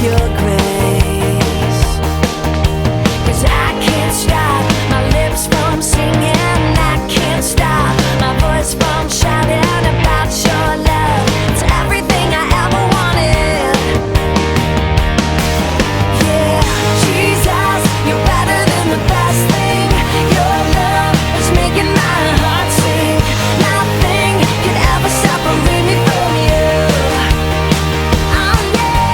your grace. 'Cause I can't stop my lips from singing, I can't stop my voice from shouting about your love. It's everything I ever wanted. Yeah, Jesus, you're better than the best thing. Your love is making my heart sing. Nothing can ever separate me from you. Oh yeah,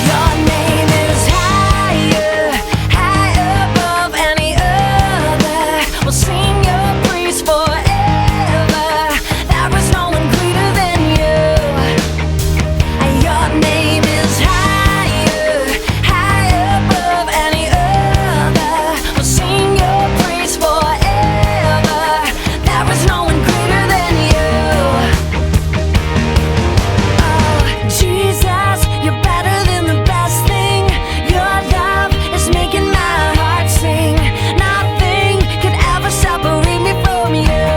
your name is higher, high above any other. We'll sing your praise forever. There is no one greater than you. Your name is higher, high above any other. We'll sing your praise forever. There is no one greater than you. Oh, Jesus, you're better than the best thing. Your love is making my heart sing. Nothing could ever separate me from you.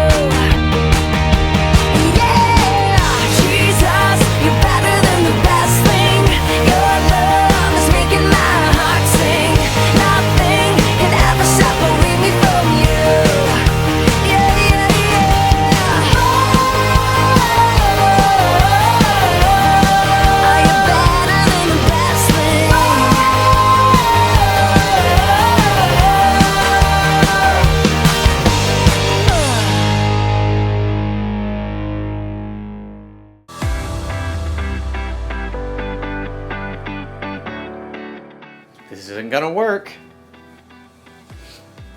Yeah, Jesus, you're better than the best thing. Your love is making my heart sing. Nothing can ever separate me from you. Yeah, yeah, yeah. Oh, you're better than the best thing. This isn't gonna work.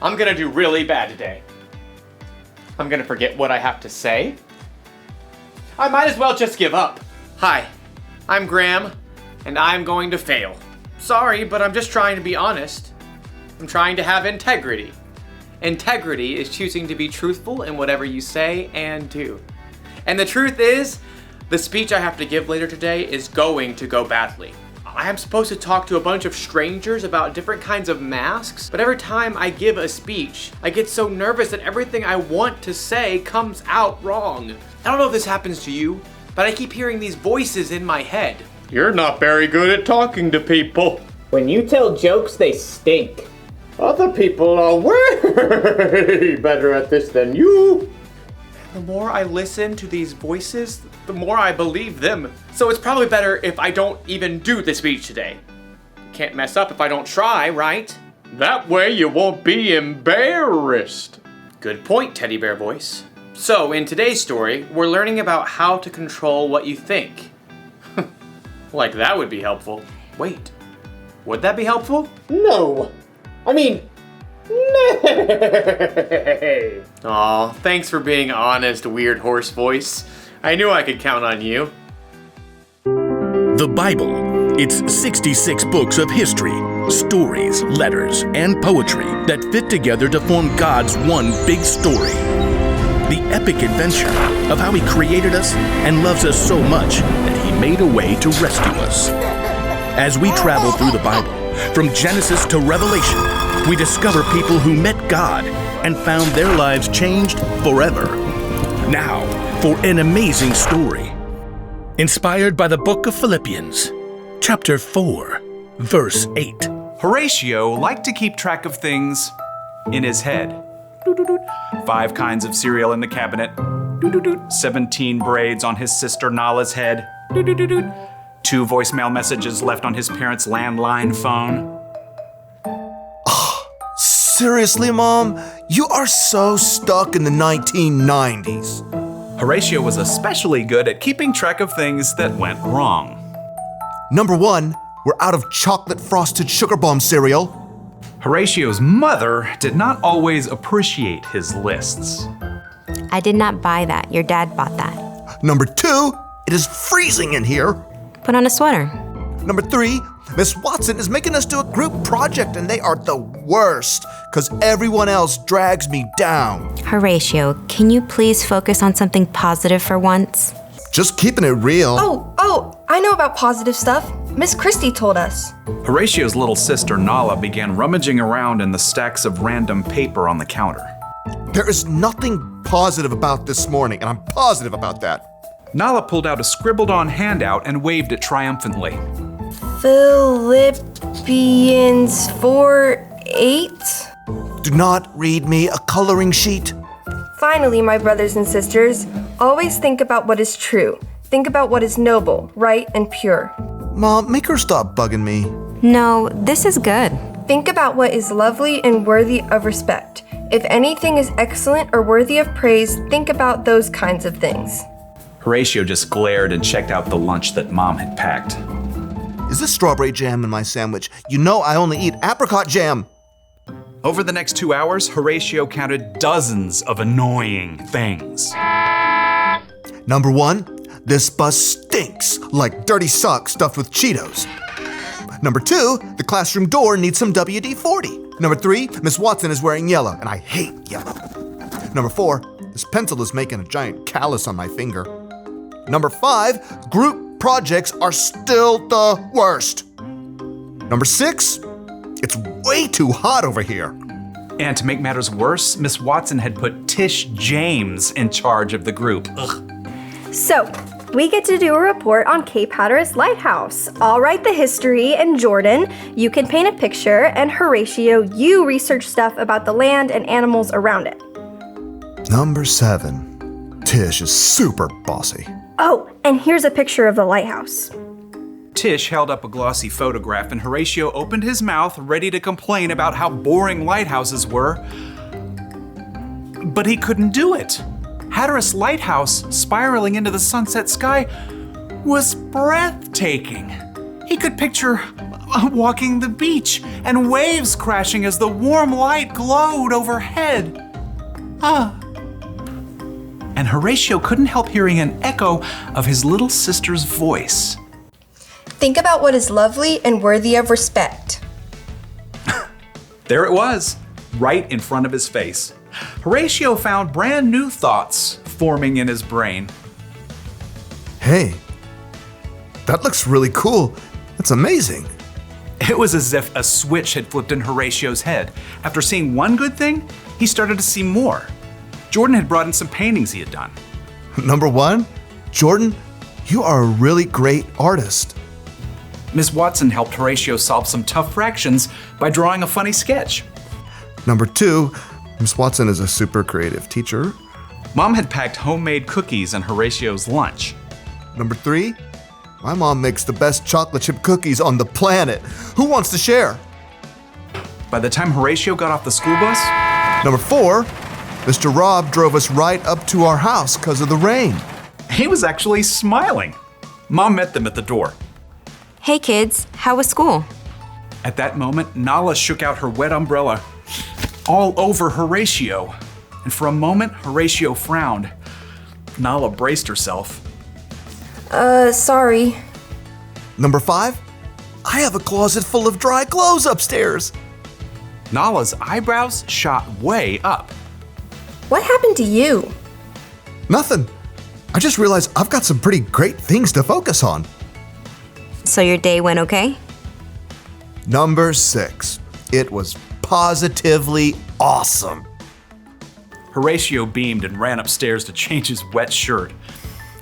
I'm gonna do really bad today. I'm gonna forget what I have to say. I might as well just give up. Hi, I'm Graham, and I'm going to fail. Sorry, but I'm just trying to be honest. I'm trying to have integrity. Integrity is choosing to be truthful in whatever you say and do. And the truth is, the speech I have to give later today is going to go badly. I am supposed to talk to a bunch of strangers about different kinds of masks, but every time I give a speech, I get so nervous that everything I want to say comes out wrong. I don't know if this happens to you, but I keep hearing these voices in my head. You're not very good at talking to people. When you tell jokes, they stink. Other people are way better at this than you. The more I listen to these voices, the more I believe them. So it's probably better if I don't even do the speech today. Can't mess up if I don't try, right? That way you won't be embarrassed. Good point, teddy bear voice. So in today's story, we're learning about how to control what you think. Like that would be helpful. Wait, would that be helpful? No. I mean, nay. Aw, thanks for being honest, weird horse voice. I knew I could count on you. The Bible. It's 66 books of history, stories, letters, and poetry that fit together to form God's one big story. The epic adventure of how He created us and loves us so much that He made a way to rescue us. As we travel through the Bible, from Genesis to Revelation, we discover people who met God and found their lives changed forever. Now, for an amazing story. Inspired by the book of Philippians, chapter 4, verse 8. Horatio liked to keep track of things in his head. 5 kinds of cereal in the cabinet. 17 braids on his sister Nala's head. 2 voicemail messages left on his parents' landline phone. Seriously, Mom? You are so stuck in the 1990s. Horatio was especially good at keeping track of things that went wrong. Number 1, we're out of chocolate frosted sugar bomb cereal. Horatio's mother did not always appreciate his lists. I did not buy that. Your dad bought that. Number 2, it is freezing in here. Put on a sweater. Number 3, Miss Watson is making us do a group project and they are the worst because everyone else drags me down. Horatio, can you please focus on something positive for once? Just keeping it real. Oh, I know about positive stuff. Miss Christie told us. Horatio's little sister Nala began rummaging around in the stacks of random paper on the counter. There is nothing positive about this morning, and I'm positive about that. Nala pulled out a scribbled-on handout and waved it triumphantly. Philippians 4:8. Do not read me a coloring sheet. Finally, my brothers and sisters, always think about what is true. Think about what is noble, right, and pure. Mom, make her stop bugging me. No, this is good. Think about what is lovely and worthy of respect. If anything is excellent or worthy of praise, think about those kinds of things. Horatio just glared and checked out the lunch that Mom had packed. Is this strawberry jam in my sandwich? You know I only eat apricot jam. Over the next 2 hours, Horatio counted dozens of annoying things. Number 1, this bus stinks like dirty socks stuffed with Cheetos. Number 2, the classroom door needs some WD-40. Number 3, Miss Watson is wearing yellow, and I hate yellow. Number 4, this pencil is making a giant callus on my finger. Number 5, group projects are still the worst. Number 6, it's way too hot over here. And to make matters worse, Miss Watson had put Tish James in charge of the group. Ugh. So, we get to do a report on Cape Hatteras Lighthouse. I'll write the history, and Jordan, you can paint a picture, and Horatio, you research stuff about the land and animals around it. Number 7, Tish is super bossy. Oh, and here's a picture of the lighthouse. Tish held up a glossy photograph, and Horatio opened his mouth, ready to complain about how boring lighthouses were. But he couldn't do it. Hatteras Lighthouse, spiraling into the sunset sky, was breathtaking. He could picture walking the beach and waves crashing as the warm light glowed overhead. And Horatio couldn't help hearing an echo of his little sister's voice. Think about what is lovely and worthy of respect. There it was, right in front of his face. Horatio found brand new thoughts forming in his brain. Hey, that looks really cool. That's amazing. It was as if a switch had flipped in Horatio's head. After seeing one good thing, he started to see more. Jordan had brought in some paintings he had done. Number 1, Jordan, you are a really great artist. Miss Watson helped Horatio solve some tough fractions by drawing a funny sketch. Number 2, Miss Watson is a super creative teacher. Mom had packed homemade cookies in Horatio's lunch. Number 3, my mom makes the best chocolate chip cookies on the planet. Who wants to share? By the time Horatio got off the school bus, Number 4, Mr. Rob drove us right up to our house because of the rain. he was actually smiling. Mom met them at the door. Hey kids, how was school? At that moment, Nala shook out her wet umbrella all over Horatio. And for a moment, Horatio frowned. Nala braced herself. Sorry. Number 5, I have a closet full of dry clothes upstairs. Nala's eyebrows shot way up. What happened to you? Nothing. I just realized I've got some pretty great things to focus on. So your day went okay? Number 6, it was positively awesome. Horatio beamed and ran upstairs to change his wet shirt.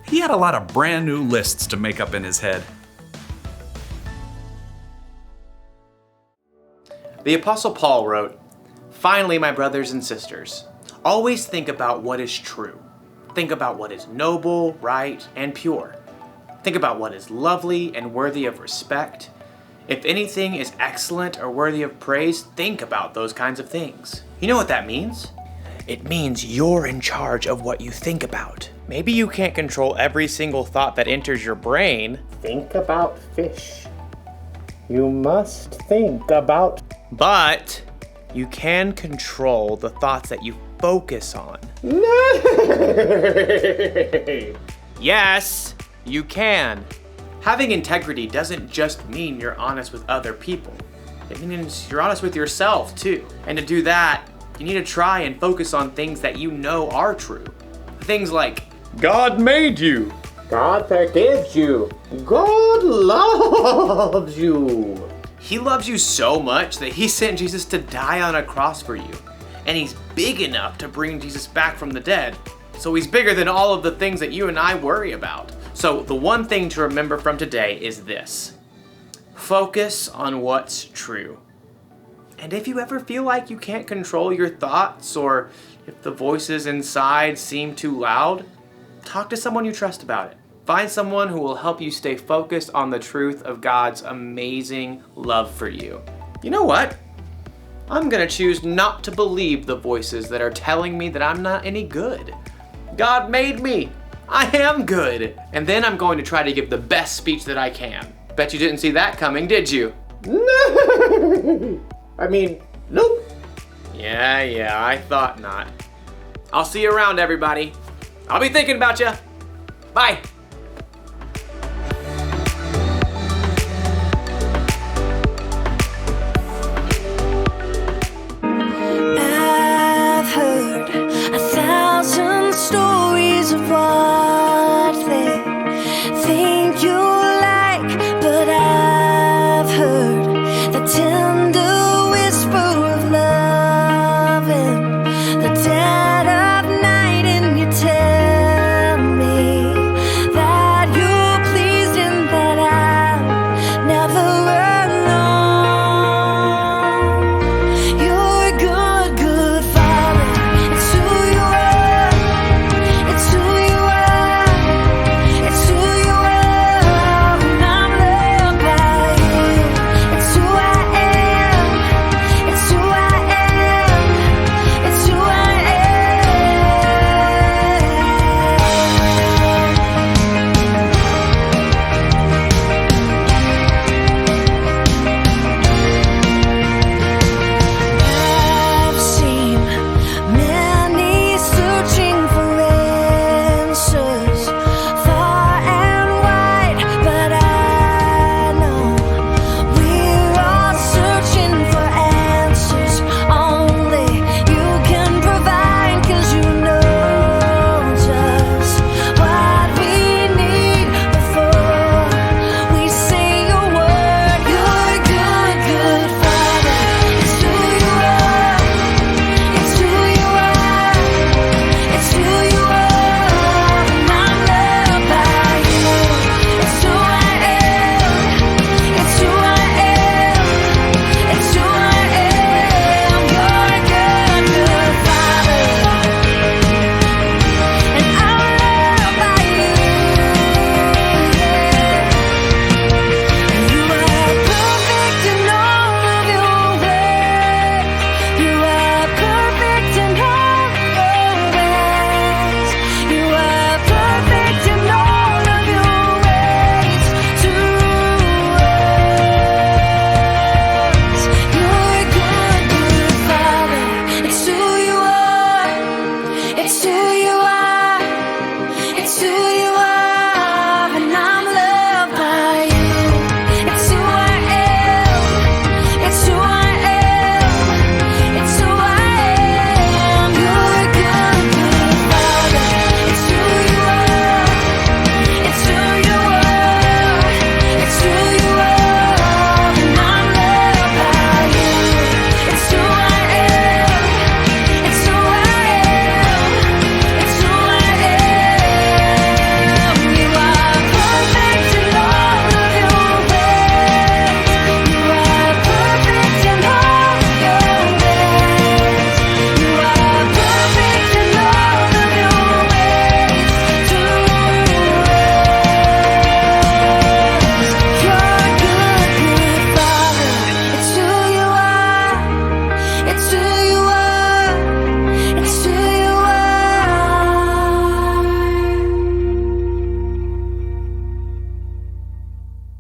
He had a lot of brand new lists to make up in his head. The Apostle Paul wrote, "Finally, my brothers and sisters, always think about what is true. Think about what is noble, right, and pure. Think about what is lovely and worthy of respect. If anything is excellent or worthy of praise, think about those kinds of things." You know what that means? It means you're in charge of what you think about. Maybe you can't control every single thought that enters your brain, Think about fish. You must think about. but you can control the thoughts that you focus on. Yes, you can. Having integrity doesn't just mean you're honest with other people. It means you're honest with yourself too. And to do that, you need to try and focus on things that you know are true. Things like, God made you. God forgives you. God loves you. He loves you so much that he sent Jesus to die on a cross for you. And he's big enough to bring Jesus back from the dead. So he's bigger than all of the things that you and I worry about. So the one thing to remember from today is this. Focus on what's true. And if you ever feel like you can't control your thoughts, or if the voices inside seem too loud, talk to someone you trust about it. Find someone who will help you stay focused on the truth of God's amazing love for you. You know what? I'm gonna choose not to believe the voices that are telling me that I'm not any good. God made me. I am good. And then I'm going to try to give the best speech that I can. Bet you didn't see that coming, did you? No. I mean, nope. Yeah, I thought not. I'll see you around, everybody. I'll be thinking about you. Bye.